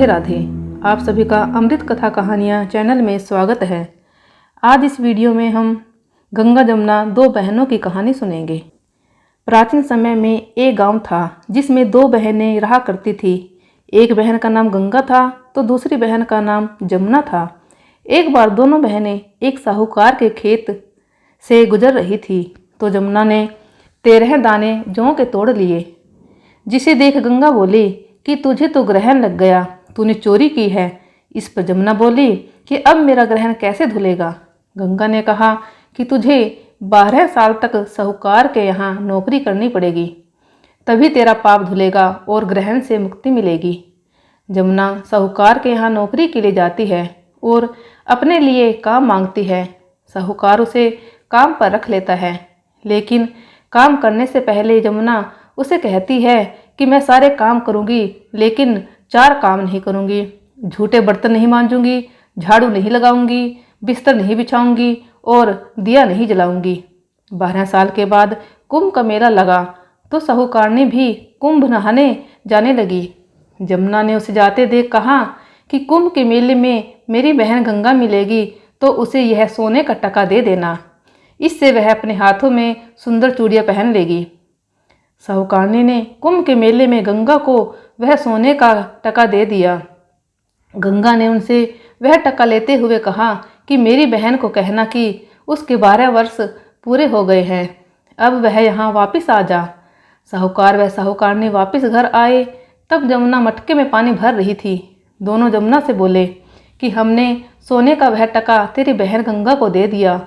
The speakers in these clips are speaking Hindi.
राधे राधे। आप सभी का अमृत कथा कहानियाँ चैनल में स्वागत है। आज इस वीडियो में हम गंगा जमुना दो बहनों की कहानी सुनेंगे। प्राचीन समय में एक गांव था जिसमें दो बहनें रहा करती थी। एक बहन का नाम गंगा था तो दूसरी बहन का नाम जमुना था। एक बार दोनों बहनें एक साहूकार के खेत से गुजर रही थी तो जमुना ने 13 दाने जौ के तोड़ लिए, जिसे देख गंगा बोली कि तुझे तो ग्रहण लग गया, तूने चोरी की है। इस पर जमुना बोली कि अब मेरा ग्रहण कैसे धुलेगा। गंगा ने कहा कि तुझे 12 साल तक साहूकार के यहाँ नौकरी करनी पड़ेगी, तभी तेरा पाप धुलेगा और ग्रहण से मुक्ति मिलेगी। जमुना साहूकार के यहाँ नौकरी के लिए जाती है और अपने लिए काम मांगती है। साहूकार उसे काम पर रख लेता है, लेकिन काम करने से पहले जमुना उसे कहती है कि मैं सारे काम करूंगी लेकिन 4 काम नहीं करूंगी। झूठे बर्तन नहीं मांजूंगी, झाड़ू नहीं लगाऊंगी, बिस्तर नहीं बिछाऊंगी और दिया नहीं जलाऊंगी। 12 साल के बाद कुंभ का मेला लगा तो साहूकारनी भी कुंभ नहाने जाने लगी। जमुना ने उसे जाते देख कहा कि कुंभ के मेले में मेरी बहन गंगा मिलेगी तो उसे यह सोने का टका दे देना, इससे वह अपने हाथों में सुंदर चूड़ियाँ पहन लेगी। साहूकारनी ने कुंभ के मेले में गंगा को वह सोने का टका दे दिया। गंगा ने उनसे वह टका लेते हुए कहा कि मेरी बहन को कहना कि उसके 12 वर्ष पूरे हो गए हैं, अब वह यहाँ वापस आ जा। साहूकार व साहूकारनी वापस घर आए तब जमुना मटके में पानी भर रही थी। दोनों जमुना से बोले कि हमने सोने का वह टका तेरी बहन गंगा को दे दिया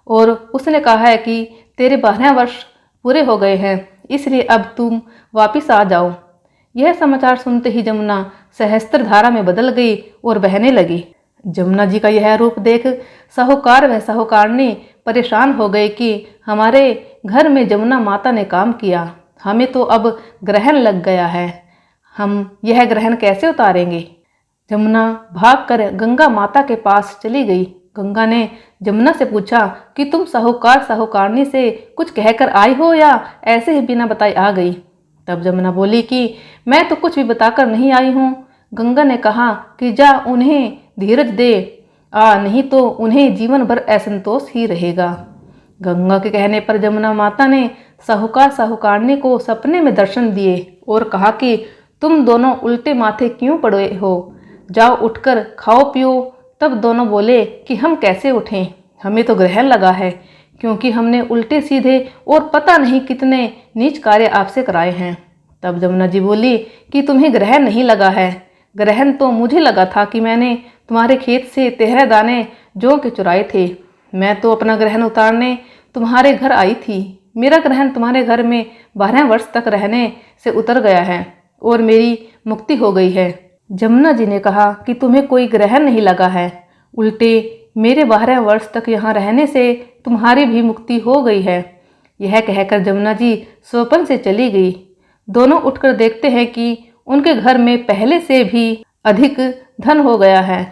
और उसने कहा है कि तेरे 12 वर्ष पूरे हो गए हैं, इसलिए अब तुम वापिस आ जाओ। यह समाचार सुनते ही जमुना सहस्त्र धारा में बदल गई और बहने लगी। जमुना जी का यह रूप देख साहूकार व साहूकारनी परेशान हो गए कि हमारे घर में जमुना माता ने काम किया, हमें तो अब ग्रहण लग गया है, हम यह ग्रहण कैसे उतारेंगे। जमुना भागकर गंगा माता के पास चली गई। गंगा ने जमुना से पूछा कि तुम साहूकार साहूकारनी से कुछ कहकर आई हो या ऐसे ही बिना बताए आ गई। तब जमुना बोली कि मैं तो कुछ भी बताकर नहीं आई हूँ। गंगा ने कहा कि जा उन्हें धीरज दे आ, नहीं तो उन्हें जीवन भर असंतोष ही रहेगा। गंगा के कहने पर जमुना माता ने साहूकार साहूकारनी को सपने में दर्शन दिए और कहा कि तुम दोनों उल्टे माथे क्यों पड़े हो, जाओ उठकर खाओ पियो। तब दोनों बोले कि हम कैसे उठें, हमें तो ग्रहण लगा है, क्योंकि हमने उल्टे सीधे और पता नहीं कितने नीच कार्य आपसे कराए हैं। तब जमुना जी बोली कि तुम्हें ग्रहण नहीं लगा है, ग्रहण तो मुझे लगा था कि मैंने तुम्हारे खेत से 13 दाने जौ के चुराए थे। मैं तो अपना ग्रहण उतारने तुम्हारे घर आई थी। मेरा ग्रहण तुम्हारे घर में 12 वर्ष तक रहने से उतर गया है और मेरी मुक्ति हो गई है। जमुना जी ने कहा कि तुम्हें कोई ग्रहण नहीं लगा है, उल्टे मेरे 12 वर्ष तक यहाँ रहने से तुम्हारी भी मुक्ति हो गई है। यह कहकर जमुना जी स्वप्न से चली गई। दोनों उठकर देखते हैं कि उनके घर में पहले से भी अधिक धन हो गया है।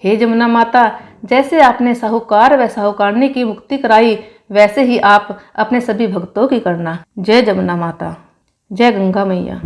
हे जमुना माता, जैसे आपने साहूकार व साहूकारनी की मुक्ति कराई वैसे ही आप अपने सभी भक्तों की करना। जय जमुना माता, जय गंगा मैया।